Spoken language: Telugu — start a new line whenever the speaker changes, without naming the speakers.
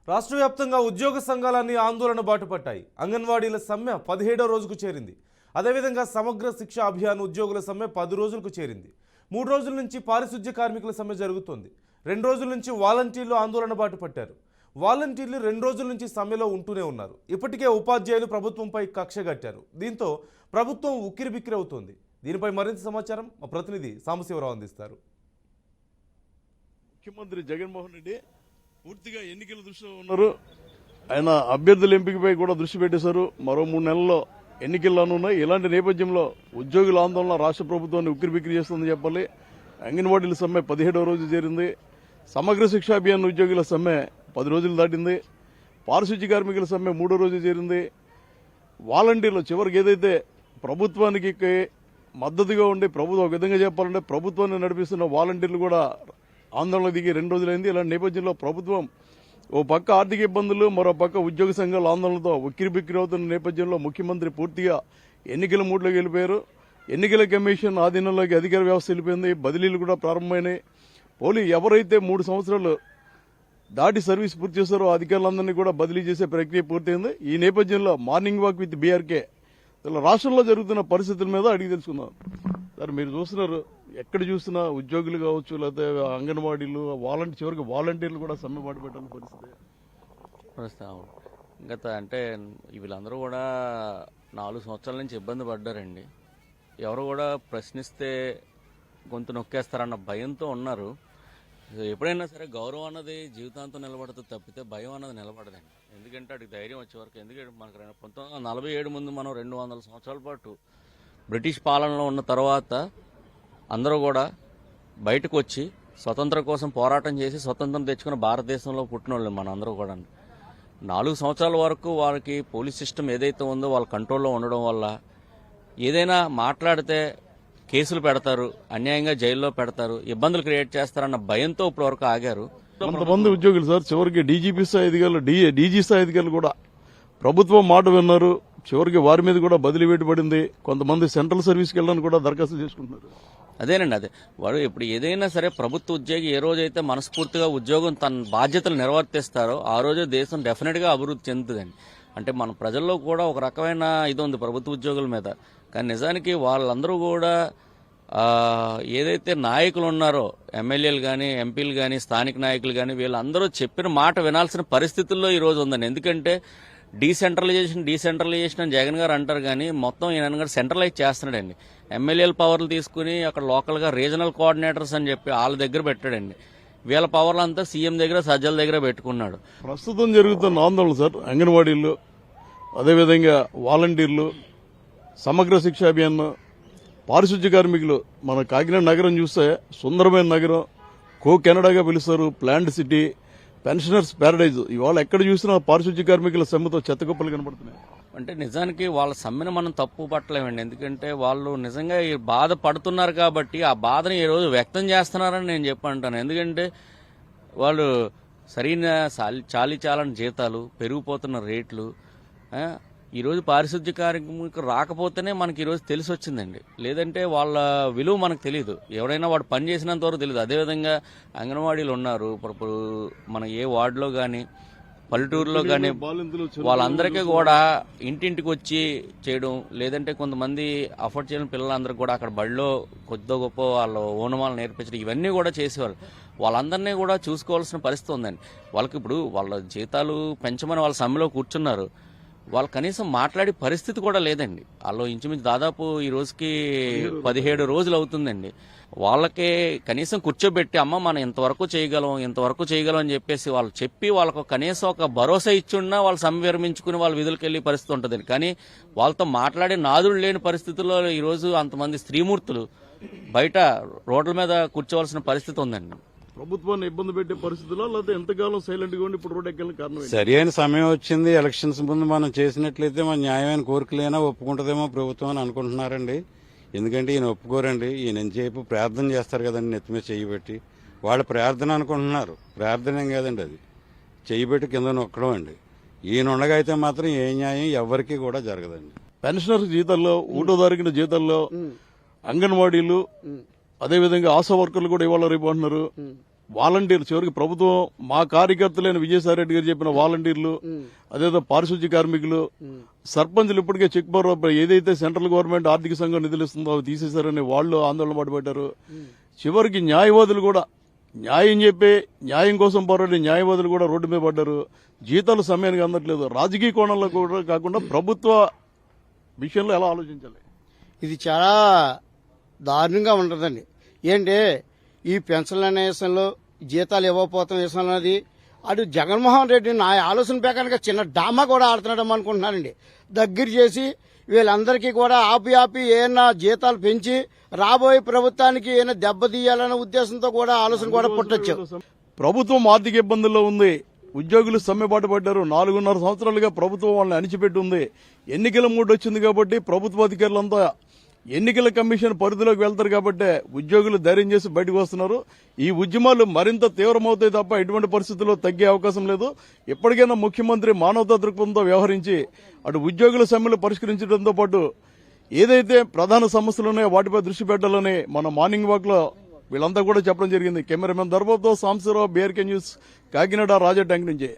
రాష్ట్ర వ్యాప్తంగా ఉద్యోగ సంఘాలన్నీ ఆందోళన బాటుపట్టాయి. అంగన్వాడీల సమ్మె 17వ రోజుకు చేరింది. అదేవిధంగా సమగ్ర శిక్ష అభియాన్ ఉద్యోగుల సమ్మె 10 రోజులకు చేరింది. 3 రోజుల నుంచి పారిశుధ్య కార్మికుల సమ్మె జరుగుతోంది. 2 రోజుల నుంచి వాలంటీర్లు ఆందోళన బాటుపట్టారు. వాలంటీర్లు 2 రోజుల నుంచి సమ్మెలో ఉంటూనే ఉన్నారు. ఇప్పటికే ఉపాధ్యాయులు ప్రభుత్వంపై కక్ష కట్టారు. దీంతో ప్రభుత్వం ఉక్కిరిబిక్కిరి అవుతోంది. దీనిపై మరింత సమాచారం మా ప్రతినిధి సాంబశివరావు అందిస్తారు.
ముఖ్యమంత్రి జగన్మోహన్ రెడ్డి పూర్తిగా ఎన్నికల దృష్టిలో ఉన్నారు. ఆయన అభ్యర్థుల ఎంపికపై కూడా దృష్టి పెట్టేశారు. మరో 3 నెలల్లో ఎన్నికల్లోనూ ఉన్నాయి. ఇలాంటి నేపథ్యంలో ఉద్యోగుల ఆందోళన రాష్ట్ర ప్రభుత్వాన్ని ఉక్కిరిబిక్కిరి చేస్తుందని చెప్పాలి. అంగన్వాడీల సమ్మె 17వ రోజు చేరింది. సమగ్ర శిక్షా అభియాన్ ఉద్యోగుల సమ్మె 10 రోజులు దాటింది. పారిశుధ్య కార్మికుల సమ్మె 3వ రోజు చేరింది. వాలంటీర్లు చివరికి ఏదైతే ప్రభుత్వానికి మద్దతుగా ఉండి ప్రభుత్వం ఒక విధంగా చెప్పాలంటే ప్రభుత్వాన్ని నడిపిస్తున్న వాలంటీర్లు కూడా ఆందోళన దిగి 2 రోజులైంది. ఇలాంటి నేపథ్యంలో ప్రభుత్వం ఓ పక్క ఆర్థిక ఇబ్బందులు, మరో పక్క ఉద్యోగ సంఘాల ఆందోళనతో ఉక్కిరిబిక్కిరి అవుతున్న నేపథ్యంలో ముఖ్యమంత్రి పూర్తిగా ఎన్నికల మూడ్లోకి వెళ్ళిపోయారు. ఎన్నికల కమిషన్ ఆధీనంలోకి అధికార వ్యవస్థ వెళ్ళిపోయింది. బదిలీలు కూడా ప్రారంభమైనాయి. ఎవరైతే 3 సంవత్సరాలు దాటి సర్వీస్ పూర్తి చేశారో అధికారులందరినీ కూడా బదిలీ చేసే ప్రక్రియ పూర్తయింది. ఈ నేపథ్యంలో మార్నింగ్ వాక్ విత్ బీఆర్కే రాష్ట్రంలో జరుగుతున్న పరిస్థితుల మీద అడిగి తెలుసుకుందాం. సార్, మీరు చూస్తున్నారు, ఎక్కడ చూసినా ఉద్యోగులు కావచ్చు, లేకపోతే అంగన్వాడీలు, చివరికి వాలంటీర్లు కూడా సమ్మె బాటు పెట్టాలని పరిస్థితి.
గత అంటే వీళ్ళందరూ కూడా 4 సంవత్సరాల నుంచి ఇబ్బంది పడ్డారండి. ఎవరు కూడా ప్రశ్నిస్తే గొంతు నొక్కేస్తారన్న భయంతో ఉన్నారు. ఎప్పుడైనా సరే గౌరవం అన్నది జీవితాంతం నిలబడుతుంది తప్పితే భయం అన్నది నిలబడదండి. ఎందుకంటే అడిగి ధైర్యం వచ్చే వరకు. ఎందుకంటే మనకు 1947 ముందు మనం 200 సంవత్సరాల పాటు బ్రిటిష్ పాలనలో ఉన్న తర్వాత అందరూ కూడా బయటకు వచ్చి స్వతంత్రం కోసం పోరాటం చేసి స్వతంత్రం తెచ్చుకున్న భారతదేశంలో పుట్టిన వాళ్ళు మన అందరూ కూడా 4 సంవత్సరాల వరకు వారికి పోలీస్ సిస్టమ్ ఏదైతే ఉందో వాళ్ళ కంట్రోల్లో ఉండడం వల్ల ఏదైనా మాట్లాడితే కేసులు పెడతారు, అన్యాయంగా జైల్లో పెడతారు, ఇబ్బందులు క్రియేట్ చేస్తారన్న భయంతో ఇప్పటి వరకు ఆగారు.
కొంతమంది ఉద్యోగులు సార్ చివరికి డీజీపీ స్థాయి అధికారులు, డీజీ స్థాయి అధికారులు కూడా ప్రభుత్వం మాట విన్నారు. చివరికి వారి మీద కూడా బదిలీ వేటుపడింది. కొంతమంది సెంట్రల్ సర్వీస్కి వెళ్ళడానికి కూడా దరఖాస్తు చేసుకుంటున్నారు.
అదేనండి, అదే వాడు ఇప్పుడు ఏదైనా సరే ప్రభుత్వ ఉద్యోగి ఏ రోజైతే మనస్ఫూర్తిగా ఉద్యోగం తన బాధ్యతలు నిర్వర్తిస్తారో ఆ రోజే దేశం డెఫినెట్ గా అభివృద్ధి చెందుతుందండి. అంటే మన ప్రజల్లో కూడా ఒక రకమైన ఇది ఉంది ప్రభుత్వ ఉద్యోగుల మీద. కానీ నిజానికి వాళ్ళందరూ కూడా ఏదైతే నాయకులు ఉన్నారో ఎమ్మెల్యేలు కానీ, ఎంపీలు కానీ, స్థానిక నాయకులు కానీ, వీళ్ళందరూ చెప్పిన మాట వినాల్సిన పరిస్థితుల్లో ఈ రోజు ఉందండి. ఎందుకంటే డీసెంట్రలైజేషన్ అని జగన్ గారు అంటారు కానీ మొత్తం ఈయన గారు సెంట్రలైజ్ చేస్తున్నాడండి. ఎమ్మెల్యేల పవర్లు తీసుకుని అక్కడ లోకల్ గా రీజనల్ కోఆర్డినేటర్స్ అని చెప్పి వాళ్ళ దగ్గర పెట్టాడండి. వీళ్ళ పవర్లు అంతా సీఎం దగ్గర, సజ్జల దగ్గర పెట్టుకున్నాడు.
ప్రస్తుతం జరుగుతున్న ఆందోళన సార్ అంగన్వాడీలు, అదేవిధంగా వాలంటీర్లు, సమగ్ర శిక్ష అభియాన్, పారిశుధ్య కార్మికులు. మన కాకినాడ నగరం చూస్తే సుందరమైన నగరం, కెనడాగా పిలుస్తారు, ప్లాంట్ సిటీ, పెన్షనర్స్ ప్యారడైజ్. ఇవాళ ఎక్కడ చూసినా పారిశుధ్య కార్మికుల సమ్మెతో చెత్తకుప్పలు కనబడుతున్నాయి.
అంటే నిజానికి వాళ్ళ సమ్మెను మనం తప్పు పట్టలేమండి. ఎందుకంటే వాళ్ళు నిజంగా ఈ బాధ పడుతున్నారు కాబట్టి ఆ బాధని ఈ రోజు వ్యక్తం చేస్తున్నారని నేను చెప్పంటాను. ఎందుకంటే వాళ్ళు సరైన చాలని జీతాలు, పెరిగిపోతున్న రేట్లు, ఈరోజు పారిశుధ్య కార్మికులు రాకపోతేనే మనకి ఈరోజు తెలిసి వచ్చిందండి. లేదంటే వాళ్ళ విలువ మనకు తెలియదు. ఎవరైనా వాడు పని చేసినంత వరకు తెలియదు. అదేవిధంగా అంగన్వాడీలు ఉన్నారు. ఇప్పుడు మన ఏ వార్డులో కానీ, పల్లెటూరులో కానీ వాళ్ళందరికీ కూడా ఇంటింటికి వచ్చి చేయడం, లేదంటే కొంతమంది అఫోర్డ్ చేయని పిల్లలందరికీ కూడా అక్కడ బడిలో కొద్దిగా గొప్ప వాళ్ళ ఓనమాలు నేర్పించడం, ఇవన్నీ కూడా చేసేవాళ్ళు. వాళ్ళందరినీ కూడా చూసుకోవాల్సిన పరిస్థితి ఉందండి. వాళ్ళకి ఇప్పుడు వాళ్ళ జీతాలు పెంచమని వాళ్ళ సమ్మెలో కూర్చున్నారు. వాళ్ళు కనీసం మాట్లాడే పరిస్థితి కూడా లేదండి. వాళ్ళు ఇంచుమించు దాదాపు ఈ రోజుకి 17 రోజులు అవుతుందండి. వాళ్ళకే కనీసం కూర్చోబెట్టి అమ్మ మనం ఇంతవరకు చేయగలం అని చెప్పేసి వాళ్ళు చెప్పి వాళ్ళకు కనీసం ఒక భరోసా ఇచ్చున్నా వాళ్ళు సమ్మె విరమించుకుని వాళ్ళ విధులకు వెళ్లే పరిస్థితి ఉంటుందండి. కానీ వాళ్ళతో మాట్లాడే నాదుడు లేని పరిస్థితుల్లో ఈ రోజు అంతమంది స్త్రీమూర్తులు బయట రోడ్ల మీద కూర్చోవలసిన పరిస్థితి ఉందండి.
ప్రభుత్వాన్ని ఇబ్బంది పెట్టే పరిస్థితుల్లో లేకపోతే ఎంతకాలం సైలెంట్ గా ఉండి ఇప్పుడు రోడ్ ఎక్కాలని కారణం?
సరి అయిన సమయం వచ్చింది. ఎలక్షన్స్ ముందు మనం చేసినట్లయితే మన న్యాయమైన కోరికలైనా ఒప్పుకుంటుందేమో ప్రభుత్వం అని అనుకుంటున్నారండి. ఎందుకంటే ఈయన ఒప్పుకోరండి. ఈయన ఎంతసేపు ప్రార్థన చేస్తారు కదండి, నెత్తిమీద చెయ్యి పెట్టి. వాళ్ళు ప్రార్థన అనుకుంటున్నారు. ప్రార్థన ఏం కాదండి, అది చెయ్యి పెట్టి కింద నొక్కడం అండి. ఈయన ఉండగా అయితే మాత్రం ఏ న్యాయం ఎవరికి కూడా జరగదండి.
పెన్షనర్ జీతాల్లో, 1వ తారీఖున జీతాల్లో అంగన్వాడీలు, అదేవిధంగా ఆశా వర్కర్లు కూడా ఇవాళ రేపు అంటున్నారు. వాలంటీర్లు చివరికి ప్రభుత్వం మా కార్యకర్తలైన విజయసాయి రెడ్డి గారు చెప్పిన వాలంటీర్లు అదేదో పారిశుద్ధ్య కార్మికులు సర్పంచులు ఇప్పటికే చెక్ పవర్ ఏదైతే సెంట్రల్ గవర్నమెంట్ ఆర్థిక సంఘం నిధులు ఇస్తుందో అవి తీసేశారని వాళ్ళు ఆందోళన పడిపెట్టారు. చివరికి న్యాయవాదులు కూడా న్యాయం చెప్పి న్యాయం కోసం పోరాడే న్యాయవాదులు కూడా రోడ్డు మీద పడ్డారు. జీతాలు సమయానికి అందట్లేదు. రాజకీయ కోణంలో కూడా కాకుండా ప్రభుత్వ విషయంలో ఎలా ఆలోచించాలి?
ఇది చాలా దారుణంగా ఉంటుందండి. ఏంటి ఈ పెన్షన్లు అనే విషయంలో జీతాలు ఇవ్వకపోతాం విషయంలో అది అటు జగన్మోహన్ రెడ్డి నా ఆలోచన ప్రకారంగా చిన్న డామా కూడా ఆడుతున్నాడని అనుకుంటున్నానండి. దగ్గర చేసి వీళ్ళందరికీ కూడా ఆపి ఏమన్నా జీతాలు పెంచి రాబోయే ప్రభుత్వానికి ఏమైనా దెబ్బతీయాలనే ఉద్దేశంతో కూడా ఆలోచన కూడా పుట్టొచ్చు.
ప్రభుత్వం ఆర్థిక ఇబ్బందుల్లో ఉంది. ఉద్యోగులు సమ్మెబాటు పడ్డారు. 4.5 సంవత్సరాలుగా ప్రభుత్వం వాళ్ళని అణిచిపెట్టి ఉంది. ఎన్నికల మూడు వచ్చింది కాబట్టి ప్రభుత్వ అధికారులంతా ఎన్నికల కమిషన్ పరిధిలోకి వెళ్తారు కాబట్టి ఉద్యోగులు ధైర్యం చేసి బయటకు వస్తున్నారు. ఈ ఉద్యమాలు మరింత తీవ్రమవుతాయి తప్ప ఎటువంటి పరిస్థితుల్లో తగ్గే అవకాశం లేదు. ఎప్పటికైనా ముఖ్యమంత్రి మానవతా దృక్పథంతో వ్యవహరించి అటు ఉద్యోగుల సమ్మెలు పరిష్కరించడంతో పాటు ఏదైతే ప్రధాన సమస్యలు ఉన్నాయో వాటిపై దృష్టి పెట్టాలని మన మార్నింగ్ వాక్ లో వీళ్ళంతా కూడా చెప్పడం జరిగింది. కెమెరామెన్ దర్బాబ్తో Sambasivarao, BRK news, Kakinada, Raja tank నుంచి.